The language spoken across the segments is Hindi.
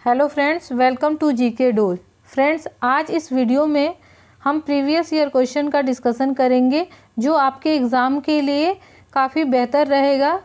Hello friends, welcome to GK डोल। फ्रेंड्स, आज इस वीडियो में हम प्रीवियस ईयर क्वेश्चन का डिस्कशन करेंगे जो आपके एग्ज़ाम के लिए काफ़ी बेहतर रहेगा।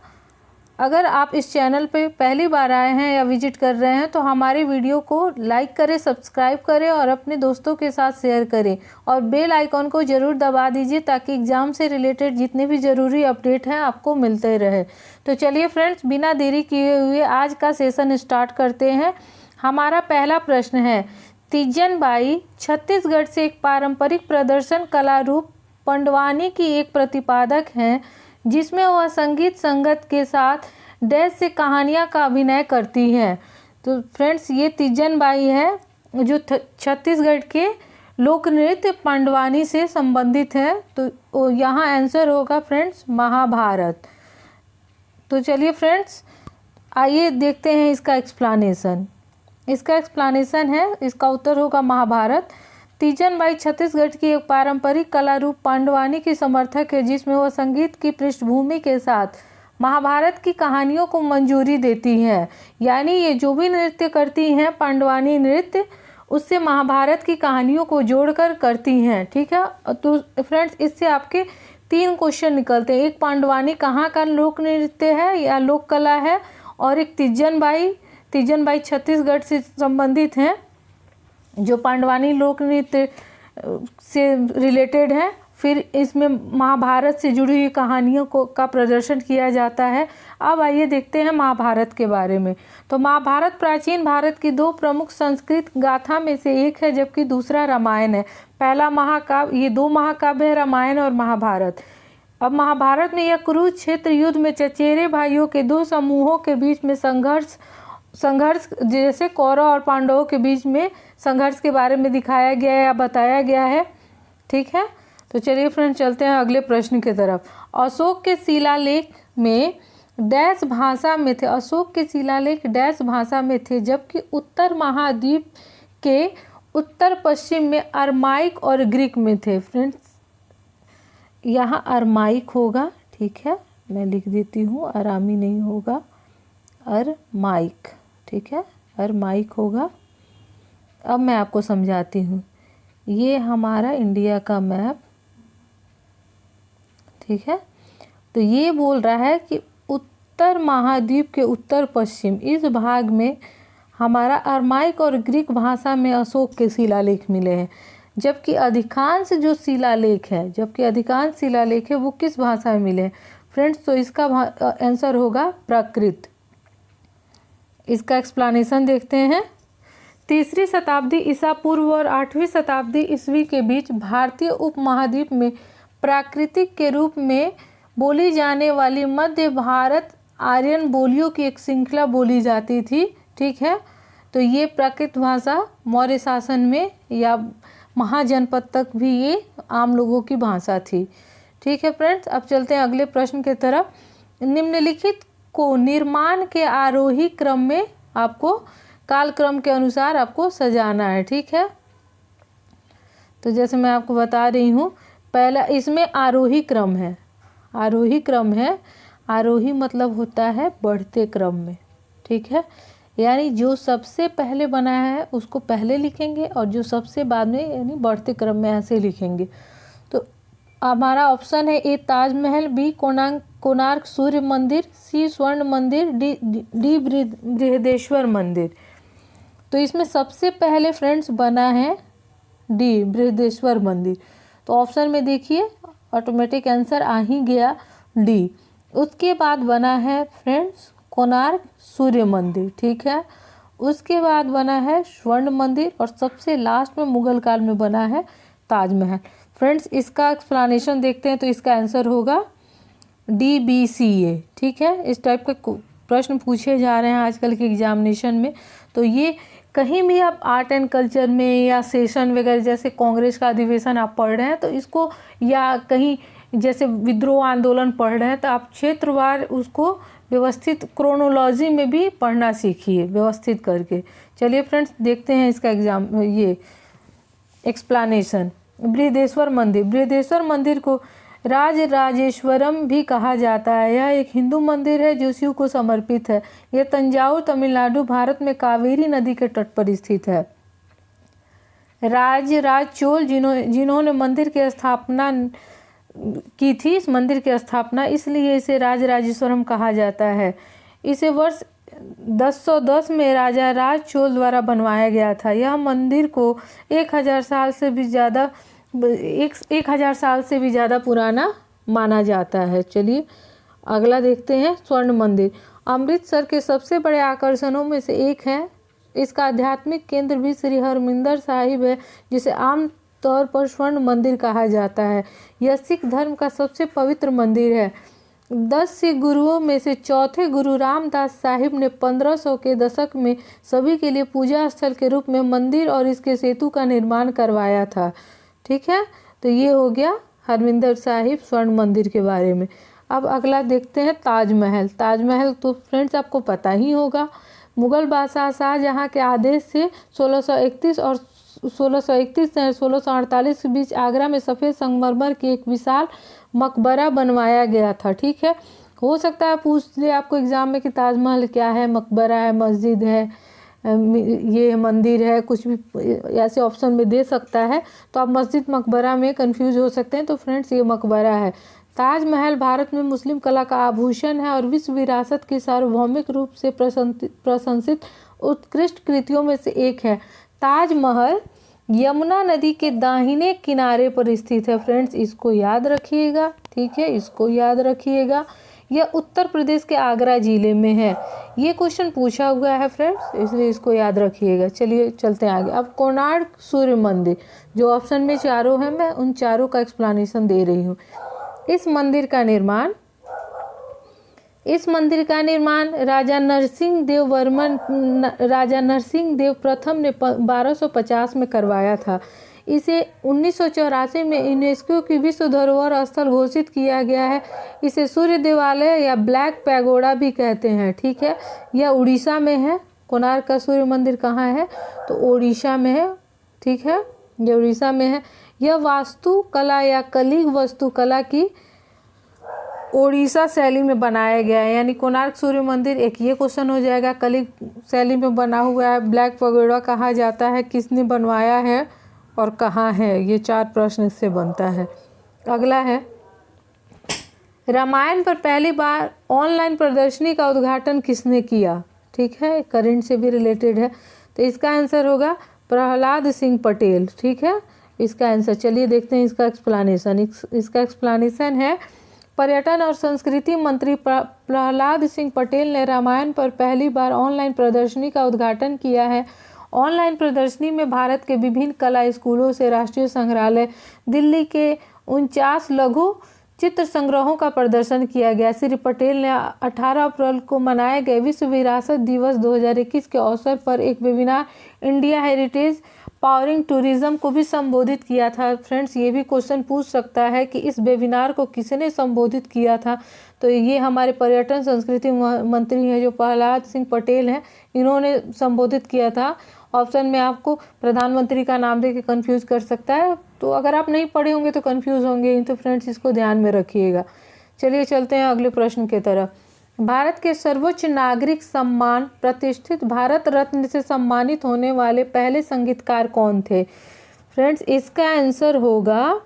अगर आप इस चैनल पे पहली बार आए हैं या विजिट कर रहे हैं तो हमारी वीडियो को लाइक करें, सब्सक्राइब करें और अपने दोस्तों के साथ शेयर करें और बेल आइकॉन को ज़रूर दबा दीजिए ताकि एग्ज़ाम से रिलेटेड जितने भी ज़रूरी अपडेट हैं आपको मिलते रहे। तो चलिए फ्रेंड्स, बिना देरी किए हुए आज का सेशन स्टार्ट करते हैं। हमारा पहला प्रश्न है, तीजन बाई छत्तीसगढ़ से एक पारंपरिक प्रदर्शन कला रूप पंडवानी की एक प्रतिपादक हैं जिसमें वह संगीत संगत के साथ डैश से कहानियाँ का अभिनय करती हैं। तो फ्रेंड्स, ये तीजन बाई है जो छत्तीसगढ़ के लोक नृत्य पंडवानी से संबंधित है। तो यहाँ आंसर होगा फ्रेंड्स महाभारत। तो चलिए फ्रेंड्स, आइए देखते हैं इसका एक्सप्लेनेशन। इसका एक्सप्लेनेशन है, इसका उत्तर होगा महाभारत। तीजन बाई छत्तीसगढ़ की एक पारंपरिक कला रूप पांडवानी की समर्थक है जिसमें वह संगीत की पृष्ठभूमि के साथ महाभारत की कहानियों को मंजूरी देती हैं। यानी ये जो भी नृत्य करती हैं पांडवानी नृत्य, उससे महाभारत की कहानियों को जोड़कर करती हैं। ठीक है, तो फ्रेंड्स इससे आपके 3 क्वेश्चन निकलते हैं। एक, पांडवानी कहाँ का लोक नृत्य है या लोक कला है, और एक तीजन बाई छत्तीसगढ़ से संबंधित हैं जो पांडवानी लोक नृत्य से रिलेटेड है। फिर इसमें महाभारत से जुड़ी हुई कहानियों का प्रदर्शन किया जाता है। अब आइए देखते हैं महाभारत के बारे में। तो महाभारत प्राचीन भारत की 2 प्रमुख संस्कृत गाथा में से एक है जबकि दूसरा रामायण है। पहला महाकाव्य, ये 2 महाकाव्य है, रामायण और महाभारत। अब महाभारत में यह कुरुक्षेत्र युद्ध में चचेरे भाइयों के 2 समूहों के बीच में संघर्ष जैसे कौरव और पांडवों के बीच में संघर्ष के बारे में दिखाया गया है या बताया गया है। ठीक है, तो चलिए फ्रेंड चलते हैं अगले प्रश्न की तरफ। अशोक के शिलालेख में डैश भाषा में थे। अशोक के शिलालेख डैश भाषा में थे जबकि उत्तर महाद्वीप के उत्तर पश्चिम में अरमाइक और ग्रीक में थे। फ्रेंड्स यहाँ अरमाइक होगा, ठीक है, मैं लिख देती हूँ, आरामी नहीं होगा, अरमाइक। ठीक है, अरमाइक होगा। अब मैं आपको समझाती हूँ। ये हमारा इंडिया का मैप, ठीक है, तो ये बोल रहा है कि उत्तर महाद्वीप के उत्तर पश्चिम इस भाग में हमारा अरमाइक और ग्रीक भाषा में अशोक के शिलालेख मिले हैं जबकि अधिकांश शिलालेख है वो किस भाषा में मिले हैं फ्रेंड्स? तो इसका आंसर होगा प्राकृत। इसका एक्सप्लेनेशन देखते हैं। 3री शताब्दी ईसा पूर्व और 8वीं शताब्दी ईस्वी के बीच भारतीय उपमहाद्वीप में प्राकृतिक के रूप में बोली जाने वाली मध्य भारत आर्यन बोलियों की एक श्रृंखला बोली जाती थी। ठीक है, तो ये प्राकृत भाषा मौर्य शासन में या महाजनपद तक भी ये आम लोगों की भाषा थी। ठीक है फ्रेंड्स, अब चलते हैं अगले प्रश्न की तरफ। निम्नलिखित को निर्माण के आरोही क्रम में आपको कालक्रम के अनुसार आपको सजाना है। ठीक है, तो जैसे मैं आपको बता रही हूँ, पहला इसमें आरोही क्रम है। आरोही मतलब होता है बढ़ते क्रम में। ठीक है, यानी जो सबसे पहले बनाया है उसको पहले लिखेंगे और जो सबसे बाद में यानी बढ़ते क्रम में ऐसे लिखेंगे। तो हमारा ऑप्शन है ए ताजमहल, बी कोणार्क सूर्य मंदिर, सी स्वर्ण मंदिर, डी बृहदेश्वर मंदिर। तो इसमें सबसे पहले फ्रेंड्स बना है डी बृहदेश्वर मंदिर। तो ऑप्शन में देखिए ऑटोमेटिक आंसर आ ही गया डी। उसके बाद बना है फ्रेंड्स कोणार्क सूर्य मंदिर। ठीक है, उसके बाद बना है स्वर्ण मंदिर और सबसे लास्ट में मुगल काल में बना है ताजमहल। फ्रेंड्स इसका एक्सप्लेनेशन देखते हैं। तो इसका आंसर होगा DBCA। ठीक है, इस टाइप के प्रश्न पूछे जा रहे हैं आजकल के एग्जामिनेशन में। तो ये कहीं भी आप आर्ट एंड कल्चर में या सेशन वगैरह जैसे कांग्रेस का अधिवेशन आप पढ़ रहे हैं तो इसको, या कहीं जैसे विद्रोह आंदोलन पढ़ रहे हैं तो आप क्षेत्रवार उसको व्यवस्थित क्रोनोलॉजी में भी पढ़ना सीखिए व्यवस्थित करके। चलिए फ्रेंड्स देखते हैं इसका ये एक्सप्लेनेशन। बृहदेश्वर मंदिर को राजराजेश्वरम भी कहा जाता है। यह एक हिंदू मंदिर है जो शिव को समर्पित है। यह तंजावुर तमिलनाडु भारत में कावेरी नदी के तट पर स्थित है। राजराज चोल जिन्होंने मंदिर की स्थापना की थी, इस मंदिर की स्थापना, इसलिए इसे राजराजेश्वरम कहा जाता है। इसे वर्ष 1010 में राजा राज चोल द्वारा बनवाया गया था। यह मंदिर को 1000 साल से भी ज़्यादा पुराना माना जाता है। चलिए अगला देखते हैं। स्वर्ण मंदिर अमृतसर के सबसे बड़े आकर्षणों में से एक है। इसका आध्यात्मिक केंद्र भी श्री हरमिंदर साहिब है, जिसे आम तौर पर स्वर्ण मंदिर कहा जाता है। यह सिख धर्म का सबसे पवित्र मंदिर है। 10 सिख गुरुओं में से चौथे गुरु रामदास साहिब ने 1500 के दशक में सभी के लिए पूजा स्थल के रूप में मंदिर और इसके सेतु का निर्माण करवाया था। ठीक है, तो ये हो गया हरमिंदर साहिब स्वर्ण मंदिर के बारे में। अब अगला देखते हैं ताजमहल। ताजमहल तो फ्रेंड्स आपको पता ही होगा। मुगल बादशाह शाहजहां के आदेश से 1631 से 1648 के बीच आगरा में सफ़ेद संगमरमर की एक विशाल मकबरा बनवाया गया था। ठीक है, हो सकता है पूछ ले आपको एग्जाम में कि ताजमहल क्या है, मकबरा है, मस्जिद है, ये मंदिर है, कुछ भी ऐसे ऑप्शन में दे सकता है, तो आप मस्जिद मकबरा में कंफ्यूज हो सकते हैं। तो फ्रेंड्स ये मकबरा है। ताजमहल भारत में मुस्लिम कला का आभूषण है और विश्व विरासत की सार्वभौमिक रूप से प्रशंसित उत्कृष्ट कृतियों में से एक है। ताजमहल यमुना नदी के दाहिने किनारे पर स्थित है। फ्रेंड्स इसको याद रखिएगा। ठीक है, इसको याद रखिएगा। यह उत्तर प्रदेश के आगरा जिले में है। ये क्वेश्चन पूछा हुआ है फ्रेंड्स, इसलिए इसको याद रखिएगा। चलिए चलते हैं आगे। अब कोणार्क सूर्य मंदिर, जो ऑप्शन में चारों हैं, मैं उन चारों का एक्सप्लेनेशन दे रही हूँ। इस मंदिर का निर्माण राजा नरसिंह देव प्रथम ने 1250 में करवाया था। इसे 1984 में यूनेस्को की विश्व धरोहर स्थल घोषित किया गया है। इसे सूर्य देवालय या ब्लैक पैगोडा भी कहते हैं। ठीक है, यह उड़ीसा में है। कोणार्क का सूर्य मंदिर कहाँ है? तो उड़ीसा में है। ठीक है, यह उड़ीसा में है। यह वास्तुकला या कलिग वास्तुकला की ओडिशा शैली में बनाया गया है। यानी कोणार्क सूर्य मंदिर, एक ये क्वेश्चन हो जाएगा। कलिग शैली में बना हुआ है। ब्लैक पैगोडा कहा जाता है, किसने बनवाया है और कहाँ है? ये 4 प्रश्न इससे बनता है। अगला है रामायण पर पहली बार ऑनलाइन प्रदर्शनी का उद्घाटन किसने किया? ठीक है, करंट से भी रिलेटेड है। तो इसका आंसर होगा प्रहलाद सिंह पटेल। ठीक है, इसका आंसर। चलिए देखते हैं इसका एक्सप्लेनेशन। इसका एक्सप्लेनेशन है, पर्यटन और संस्कृति मंत्री प्रहलाद सिंह पटेल ने रामायण पर पहली बार ऑनलाइन प्रदर्शनी का उद्घाटन किया है। ऑनलाइन प्रदर्शनी में भारत के विभिन्न कला स्कूलों से राष्ट्रीय संग्रहालय दिल्ली के 49 लघु चित्र संग्रहों का प्रदर्शन किया गया। श्री पटेल ने 18 अप्रैल को मनाए गए विश्व विरासत दिवस 2021 के अवसर पर एक webinar India heritage powering tourism को भी संबोधित किया था। फ्रेंड्स ये भी क्वेश्चन पूछ सकता है कि इस वेबिनार को किसने संबोधित किया था? तो ये हमारे पर्यटन संस्कृति मंत्री हैं जो प्रहलाद सिंह पटेल हैं, इन्होंने संबोधित किया था। ऑप्शन में आपको प्रधानमंत्री का नाम देके कंफ्यूज कर सकता है, तो अगर आप नहीं पढ़े होंगे तो कंफ्यूज होंगे। तो फ्रेंड्स इसको ध्यान में रखिएगा। चलिए चलते हैं अगले प्रश्न की तरफ। भारत के सर्वोच्च नागरिक सम्मान प्रतिष्ठित भारत रत्न से सम्मानित होने वाले पहले संगीतकार कौन थे? फ्रेंड्स इसका आंसर होगा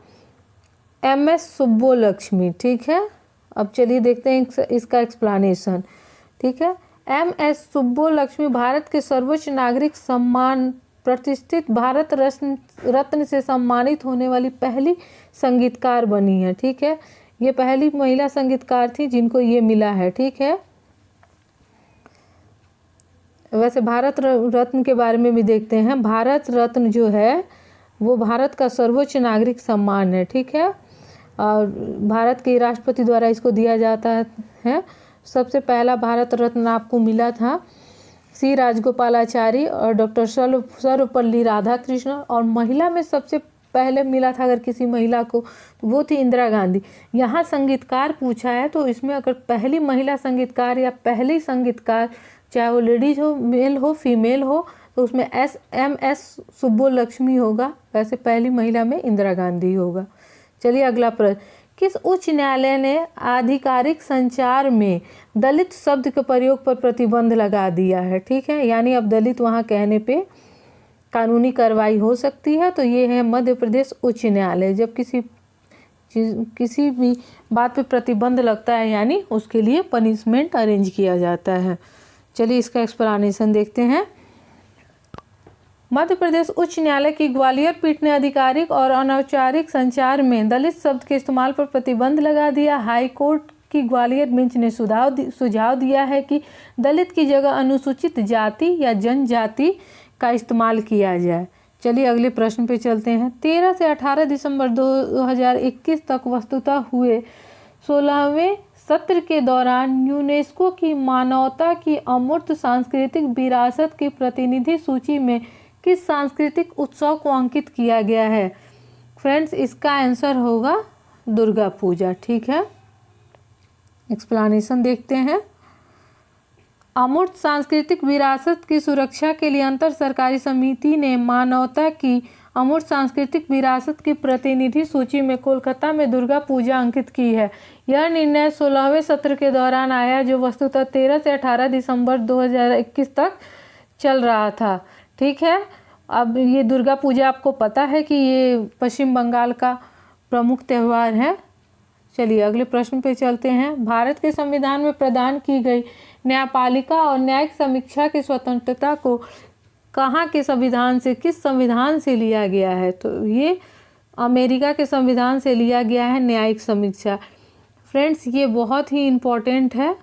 MS सुब्बोलक्ष्मी। ठीक है, अब चलिए देखते हैं इसका एक्सप्लेनेशन। ठीक है, MS सुब्बोलक्ष्मी भारत के सर्वोच्च नागरिक सम्मान प्रतिष्ठित भारत रत्न से सम्मानित होने वाली पहली संगीतकार बनी है। ठीक है, ये पहली महिला संगीतकार थी जिनको ये मिला है। ठीक है, वैसे भारत रत्न के बारे में भी देखते हैं। भारत रत्न जो है वो भारत का सर्वोच्च नागरिक सम्मान है। ठीक है, और भारत के राष्ट्रपति द्वारा इसको दिया जाता है। सबसे पहला भारत रत्न आपको मिला था C राजगोपालाचारी और डॉक्टर सर्वपल्ली राधाकृष्ण, और महिला में सबसे पहले मिला था अगर किसी महिला को तो वो थी इंदिरा गांधी। यहाँ संगीतकार पूछा है तो इसमें अगर पहली महिला संगीतकार या पहली संगीतकार, चाहे वो लेडीज हो, मेल हो, फीमेल हो, तो उसमें MS सुब्बोलक्ष्मी होगा। वैसे पहली महिला में इंदिरा गांधी होगा। चलिए अगला प्रश्न, किस उच्च न्यायालय ने आधिकारिक संचार में दलित शब्द के प्रयोग पर प्रतिबंध लगा दिया है? ठीक है, यानी अब दलित वहाँ कहने पे कानूनी कार्रवाई हो सकती है। तो ये है मध्य प्रदेश उच्च न्यायालय। जब किसी भी बात पे प्रतिबंध लगता है यानी उसके लिए पनिशमेंट अरेंज किया जाता है। चलिए इसका एक्सप्लेनेशन देखते हैं। मध्य प्रदेश उच्च न्यायालय की ग्वालियर पीठ ने आधिकारिक और अनौपचारिक संचार में दलित शब्द के इस्तेमाल पर प्रतिबंध लगा दिया। हाई कोर्ट की ग्वालियर बेंच ने सुझाव दिया है कि दलित की जगह अनुसूचित जाति या जनजाति का इस्तेमाल किया जाए। चलिए अगले प्रश्न पे चलते हैं। 13 से 18 दिसंबर 2021 तक वस्तुतः हुए 16वें सत्र के दौरान यूनेस्को की मानवता की अमूर्त सांस्कृतिक विरासत की प्रतिनिधि सूची में किस सांस्कृतिक उत्सव को अंकित किया गया है? फ्रेंड्स, इसका आंसर होगा दुर्गा पूजा। ठीक है, एक्सप्लेनेशन देखते हैं। अमूर्त सांस्कृतिक विरासत की सुरक्षा के लिए अंतर सरकारी समिति ने मानवता की अमूर्त सांस्कृतिक विरासत की प्रतिनिधि सूची में कोलकाता में दुर्गा पूजा अंकित की है। यह निर्णय 16वें सत्र के दौरान आया जो वस्तुतः 13 से 18 दिसंबर 2021 तक चल रहा था। ठीक है, अब ये दुर्गा पूजा आपको पता है कि ये पश्चिम बंगाल का प्रमुख त्यौहार है। चलिए अगले प्रश्न पे चलते हैं। भारत के संविधान में प्रदान की गई न्यायपालिका और न्यायिक समीक्षा की स्वतंत्रता को कहाँ के संविधान से, किस संविधान से लिया गया है? तो ये अमेरिका के संविधान से लिया गया है न्यायिक समीक्षा। फ्रेंड्स, ये बहुत ही इम्पोर्टेंट है,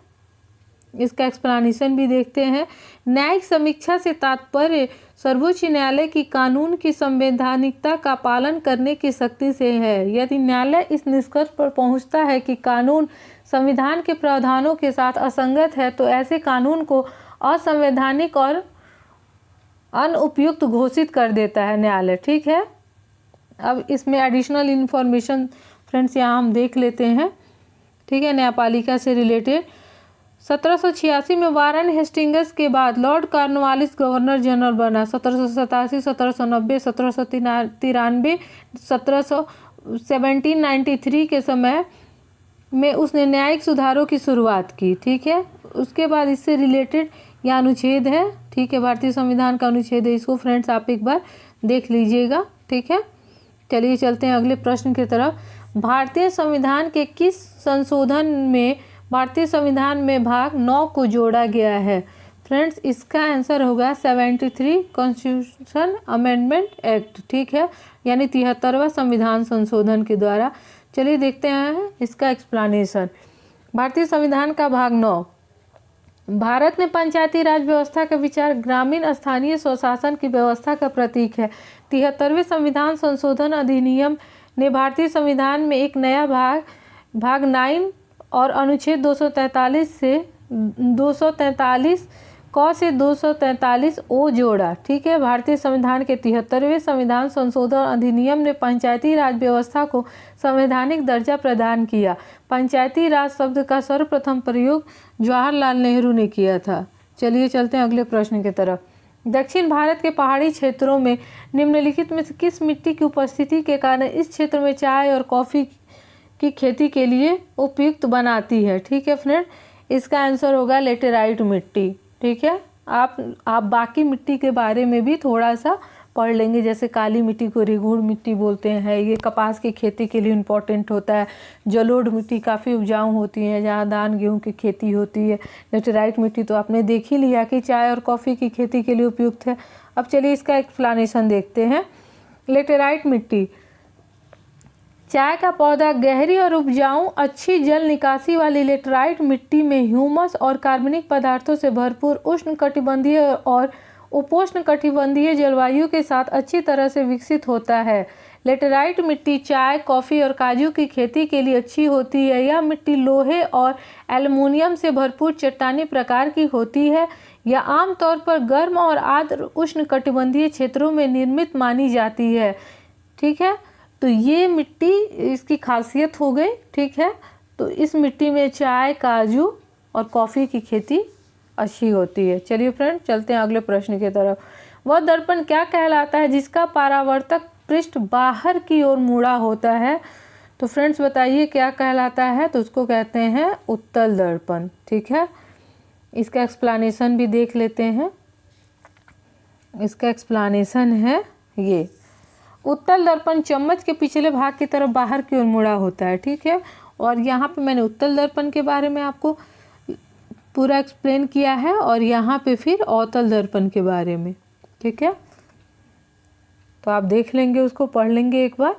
इसका एक्सप्लेनेशन भी देखते हैं। न्यायिक समीक्षा से तात्पर्य सर्वोच्च न्यायालय की कानून की संवैधानिकता का पालन करने की शक्ति से है। यदि न्यायालय इस निष्कर्ष पर पहुंचता है कि कानून संविधान के प्रावधानों के साथ असंगत है तो ऐसे कानून को असंवैधानिक और अनुपयुक्त घोषित कर देता है न्यायालय। ठीक है, अब इसमें एडिशनल इन्फॉर्मेशन फ्रेंड्स यहाँ हम देख लेते हैं। ठीक है, न्यायपालिका से रिलेटेड 1786 में वारन हेस्टिंग्स के बाद लॉर्ड कॉर्नवालिस गवर्नर जनरल बना। 1787, 1790, 1793, 1793 के समय में उसने न्यायिक सुधारों की शुरुआत की। ठीक है, उसके बाद इससे रिलेटेड यह अनुच्छेद है। ठीक है, भारतीय संविधान का अनुच्छेद है, इसको फ्रेंड्स आप एक बार देख लीजिएगा। ठीक है, चलिए चलते हैं अगले प्रश्न की तरफ। भारतीय संविधान के किस संशोधन में भारतीय संविधान में भाग 9 को जोड़ा गया है? फ्रेंड्स, इसका आंसर होगा 73 कॉन्स्टिट्यूशन अमेंडमेंट एक्ट। ठीक है, यानी 73वां संविधान संशोधन के द्वारा। चलिए देखते हैं इसका एक्सप्लेनेशन। भारतीय संविधान का भाग 9 भारत में पंचायती राज व्यवस्था का विचार ग्रामीण स्थानीय स्वशासन की व्यवस्था का प्रतीक है। 73वें संविधान संशोधन अधिनियम ने भारतीय संविधान में एक नया भाग 9 और अनुच्छेद 243 से 243 क से 243 ओ जोड़ा। ठीक है, भारतीय संविधान के 73वें संविधान संशोधन अधिनियम ने पंचायती राज व्यवस्था को संवैधानिक दर्जा प्रदान किया। पंचायती राज शब्द का सर्वप्रथम प्रयोग जवाहरलाल नेहरू ने किया था। चलिए चलते हैं अगले प्रश्न की तरफ। दक्षिण भारत के पहाड़ी क्षेत्रों में निम्नलिखित में से किस मिट्टी की उपस्थिति के कारण इस क्षेत्र में चाय और कॉफ़ी की खेती के लिए उपयुक्त बनाती है? ठीक है फ्रेंड, इसका आंसर होगा लेटेराइट मिट्टी। ठीक है, आप बाकी मिट्टी के बारे में भी थोड़ा सा पढ़ लेंगे, जैसे काली मिट्टी को रेगूड़ मिट्टी बोलते हैं, ये कपास की खेती के लिए इम्पोर्टेंट होता है। जलोढ़ मिट्टी काफ़ी उपजाऊ होती है, जहाँ धान गेहूँ की खेती होती है। लेटेराइट मिट्टी तो आपने देख ही लिया कि चाय और कॉफ़ी की खेती के लिए उपयुक्त है। अब चलिए इसका एक्सप्लेनेशन देखते हैं। लेटेराइट मिट्टी, चाय का पौधा गहरी और उपजाऊ अच्छी जल निकासी वाली लेटेराइट मिट्टी में ह्यूमस और कार्बनिक पदार्थों से भरपूर उष्णकटिबंधीय और उपोष्णकटिबंधीय जलवायु के साथ अच्छी तरह से विकसित होता है। लेटेराइट मिट्टी चाय, कॉफ़ी और काजू की खेती के लिए अच्छी होती है। यह मिट्टी लोहे और एल्युमिनियम से भरपूर चट्टानी प्रकार की होती है। यह आमतौर पर गर्म और आर्द्र उष्णकटिबंधीय क्षेत्रों में निर्मित मानी जाती है। ठीक है, तो ये मिट्टी इसकी खासियत हो गई। ठीक है, तो इस मिट्टी में चाय, काजू और कॉफ़ी की खेती अच्छी होती है। चलिए फ्रेंड, चलते हैं अगले प्रश्न की तरफ। वह दर्पण क्या कहलाता है जिसका परावर्तक पृष्ठ बाहर की ओर मुड़ा होता है? तो फ्रेंड्स बताइए क्या कहलाता है? तो उसको कहते हैं उत्तल दर्पण। ठीक है, इसका एक्सप्लेनेशन भी देख लेते हैं। इसका एक्सप्लेनेशन है ये, उत्तल दर्पण चम्मच के पिछले भाग की तरफ बाहर की ओर मुड़ा होता है। ठीक है, और यहाँ पे मैंने उत्तल दर्पण के बारे में आपको पूरा एक्सप्लेन किया है और यहाँ पे फिर अवतल दर्पण के बारे में। ठीक है, तो आप देख लेंगे, उसको पढ़ लेंगे एक बार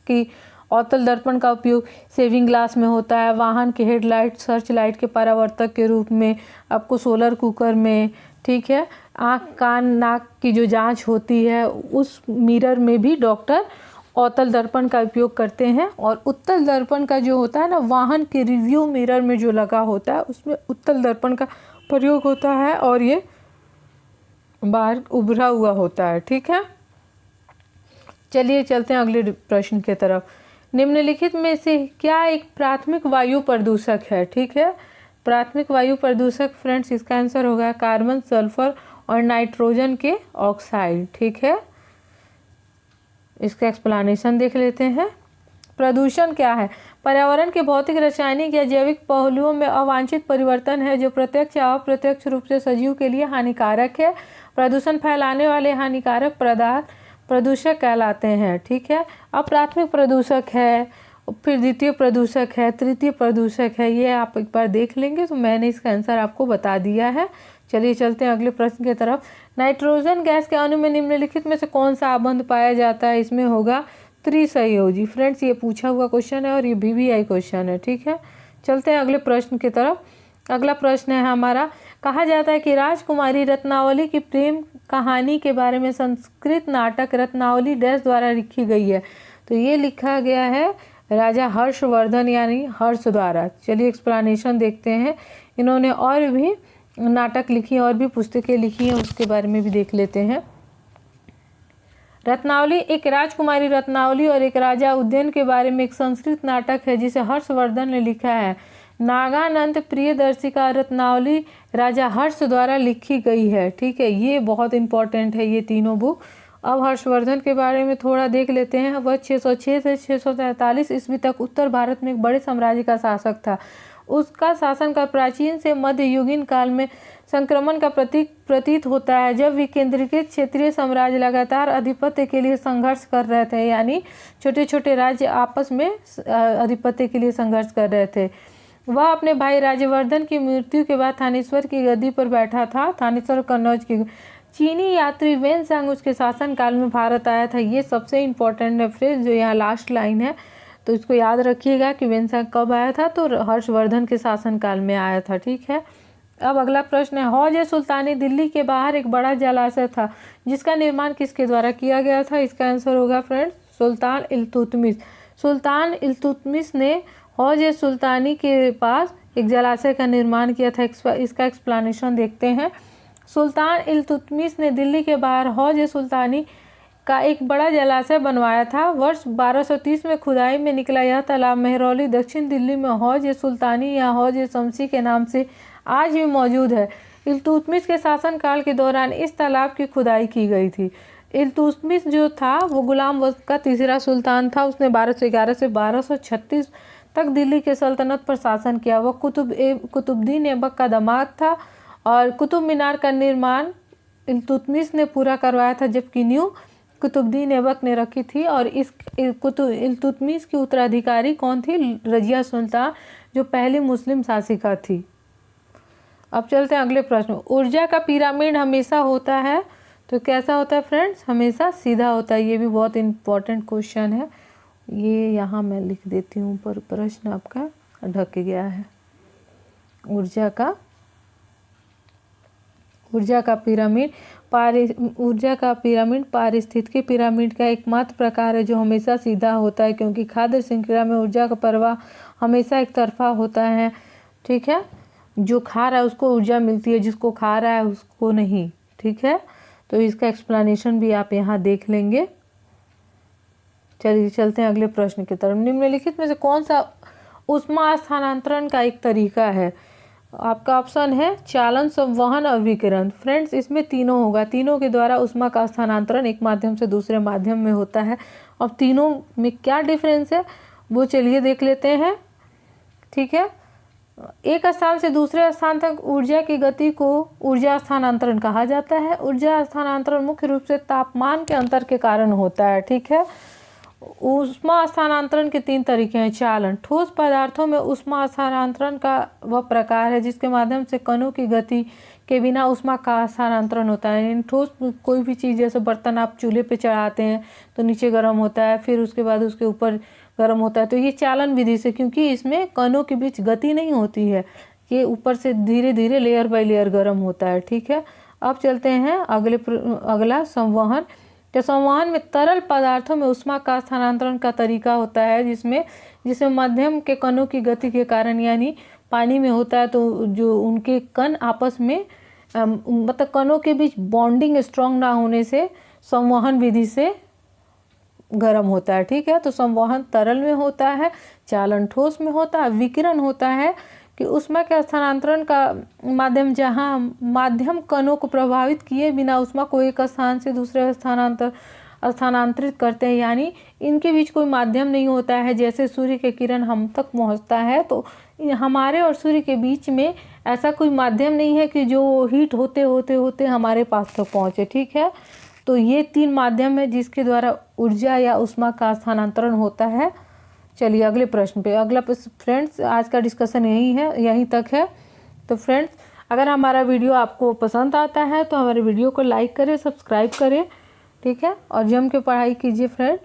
कि अवतल दर्पण का उपयोग सेविंग ग्लास में होता है, वाहन के हेडलाइट सर्च लाइट के परावर्तक के रूप में, आपको सोलर कुकर में। ठीक है, आँख कान नाक की जो जांच होती है उस मिरर में भी डॉक्टर अवतल दर्पण का उपयोग करते हैं। और उत्तल दर्पण का जो होता है ना, वाहन के रिव्यू मिरर में जो लगा होता है उसमें उत्तल दर्पण का प्रयोग होता है और ये बाहर उभरा हुआ होता है। ठीक है, चलिए चलते हैं अगले प्रश्न की तरफ। निम्नलिखित में से क्या एक प्राथमिक वायु प्रदूषक है? ठीक है, प्राथमिक वायु प्रदूषक फ्रेंड्स इसका आंसर होगा कार्बन, सल्फर और नाइट्रोजन के ऑक्साइड। ठीक है, इसका एक्सप्लेनेशन देख लेते हैं। प्रदूषण क्या है? पर्यावरण के भौतिक, रासायनिक या जैविक पहलुओं में अवांछित परिवर्तन है जो प्रत्यक्ष या अप्रत्यक्ष रूप से सजीव के लिए हानिकारक है। प्रदूषण फैलाने वाले हानिकारक पदार्थ प्रदूषक कहलाते हैं। ठीक है, अब प्राथमिक प्रदूषक है, फिर द्वितीय प्रदूषक है, तृतीय प्रदूषक है, ये आप एक बार देख लेंगे। तो मैंने इसका आंसर आपको बता दिया है। चलिए चलते हैं अगले प्रश्न की तरफ। नाइट्रोजन गैस के अणु में निम्नलिखित में से कौन सा आबंध पाया जाता है? इसमें होगा त्रिसंयोजी। फ्रेंड्स ये पूछा हुआ क्वेश्चन है और ये VVI क्वेश्चन है। ठीक है, चलते हैं अगले प्रश्न की तरफ। अगला प्रश्न है हमारा, कहा जाता है कि राजकुमारी रत्नावली की प्रेम कहानी के बारे में संस्कृत नाटक रत्नावली डैश द्वारा लिखी गई है। तो ये लिखा गया है राजा हर्षवर्धन यानी हर्ष द्वारा। चलिए एक्सप्लेनेशन देखते हैं। इन्होंने और भी नाटक लिखी और भी पुस्तकें लिखी हैं, उसके बारे में भी देख लेते हैं। रत्नावली एक राजकुमारी रत्नावली और एक राजा उद्यन के बारे में एक संस्कृत नाटक है जिसे हर्षवर्धन ने लिखा है। नागानंद प्रियदर्शिका रत्नावली राजा हर्ष द्वारा लिखी गई है। ठीक है, ये बहुत इंपॉर्टेंट है ये तीनों बुक। अब हर्षवर्धन के बारे में थोड़ा देख लेते हैं। वह 606 से 643 ईस्वी तक उत्तर भारत में एक बड़े साम्राज्य का शासक था। उसका शासनकाल प्राचीन से मध्ययुगीन काल में संक्रमण का प्रतीत होता है, जब विकेंद्रीकृत क्षेत्रीय साम्राज्य लगातार आधिपत्य के लिए संघर्ष कर रहे थे, यानी छोटे छोटे राज्य आपस में आधिपत्य के लिए संघर्ष कर रहे थे। वह अपने भाई राज्यवर्धन की मृत्यु के बाद थानेश्वर की गद्दी पर बैठा था। थानेश्वर कन्नौज की चीनी यात्री वेनसांग उसके शासनकाल में भारत आया था। ये सबसे इम्पोर्टेंट है फ्रेंड्स, जो यहाँ लास्ट लाइन है, तो इसको याद रखिएगा कि वेनसांग कब आया था, तो हर्षवर्धन के शासनकाल में आया था। ठीक है, अब अगला प्रश्न है, हौज-ए-सुल्तानी दिल्ली के बाहर एक बड़ा जलाशय था जिसका निर्माण किसके द्वारा किया गया था? इसका आंसर होगा फ्रेंड्स सुल्तान इल्तुतमिश। सुल्तान इल्तुतमिश ने हौज-ए-सुल्तानी के पास एक जलाशय का निर्माण किया था। इसका एक्सप्लेनेशन देखते हैं। सुल्तान इल्तुतमिश ने दिल्ली के बाहर हौज-ए-सुल्तानी का एक बड़ा जलाशय बनवाया था। वर्ष 1230 में खुदाई में निकला यह तालाब मेहरौली दक्षिण दिल्ली में हौज-ए-सुल्तानी या हौज-ए-शमसी के नाम से आज भी मौजूद है। इल्तुतमिश के शासनकाल के दौरान इस तालाब की खुदाई की गई थी। इल्तुतमिश जो था वो गुलाम वक्त का तीसरा सुल्तान था। उसने 1211 से 1236 तक दिल्ली के सल्तनत पर शासन किया। वह कुतुबुद्दीन ऐबक का दामाद था और कुतुब मीनार का निर्माण इल्तुतमिश ने पूरा करवाया था, जबकि न्यू कुतुबुद्दीन ऐबक ने रखी थी। और इस इल्तुतमिश की उत्तराधिकारी कौन थी? रजिया सुल्तान, जो पहली मुस्लिम शासिका थी। अब चलते हैं अगले प्रश्न। ऊर्जा का पिरामिड हमेशा होता है, तो कैसा होता है फ्रेंड्स? हमेशा सीधा होता है। ये भी बहुत इम्पोर्टेंट क्वेश्चन है। ये यहाँ मैं लिख देती हूँ, पर प्रश्न आपका ढक गया है। ऊर्जा का पिरामिड पारिस्थितिकी पिरामिड का एकमात्र प्रकार है जो हमेशा सीधा होता है, क्योंकि खाद्य श्रृंखला में ऊर्जा का प्रवाह हमेशा एक तरफा होता है। ठीक है, जो खा रहा है उसको ऊर्जा मिलती है, जिसको खा रहा है उसको नहीं। ठीक है, तो इसका एक्सप्लेनेशन भी आप यहाँ देख लेंगे। चलिए चलते हैं अगले प्रश्न की तरफ। निम्नलिखित में से कौन सा ऊष्मा स्थानांतरण का एक तरीका है? आपका ऑप्शन है चालन, संवहन और विकिरण। फ्रेंड्स इसमें तीनों होगा। तीनों के द्वारा ऊष्मा का स्थानांतरण एक माध्यम से दूसरे माध्यम में होता है। अब तीनों में क्या डिफरेंस है? वो चलिए देख लेते हैं। ठीक है, एक स्थान से दूसरे स्थान तक ऊर्जा की गति को ऊर्जा स्थानांतरण कहा जाता है। ऊर्जा स्थानांतरण मुख्य रूप से तापमान के अंतर के कारण होता है। ठीक है, ऊष्मा स्थानांतरण के 3 तरीके हैं। चालन, ठोस पदार्थों में ऊष्मा स्थानांतरण का वह प्रकार है जिसके माध्यम से कणों की गति के बिना ऊष्मा का स्थानांतरण होता है। ठोस कोई भी चीज़, जैसे बर्तन आप चूल्हे पे चढ़ाते हैं तो नीचे गर्म होता है, फिर उसके बाद उसके ऊपर गर्म होता है, तो ये चालन विधि से, क्योंकि इसमें कणों के बीच गति नहीं होती है, ये ऊपर से धीरे धीरे लेयर बाय लेयर गर्म होता है। ठीक है, अब चलते हैं अगला संवहन। तो संवहन में तरल पदार्थों में ऊष्मा का स्थानांतरण का तरीका होता है जिसमें माध्यम के कणों की गति के कारण, यानी पानी में होता है तो जो उनके कण आपस में मतलब कणों के बीच बॉन्डिंग स्ट्रांग ना होने से संवहन विधि से गर्म होता है। ठीक है, तो संवहन तरल में होता है, चालन ठोस में होता है, विकिरण होता है कि ऊष्मा के स्थानांतरण का माध्यम जहां माध्यम कणों को प्रभावित किए बिना ऊष्मा को एक स्थान से दूसरे स्थानांतरित करते हैं, यानी इनके बीच कोई माध्यम नहीं होता है। जैसे सूर्य के किरण हम तक पहुंचता है तो हमारे और सूर्य के बीच में ऐसा कोई माध्यम नहीं है कि जो हीट होते होते होते हमारे पास तक पहुंचे। ठीक है, तो ये 3 माध्यम है जिसके द्वारा ऊर्जा या ऊष्मा का स्थानांतरण होता है। चलिए अगले प्रश्न पे। अगला फ्रेंड्स, आज का डिस्कशन यहीं तक है। तो फ्रेंड्स, अगर हमारा वीडियो आपको पसंद आता है तो हमारे वीडियो को लाइक करें, सब्सक्राइब करें। ठीक है, और जम के पढ़ाई कीजिए फ्रेंड्स।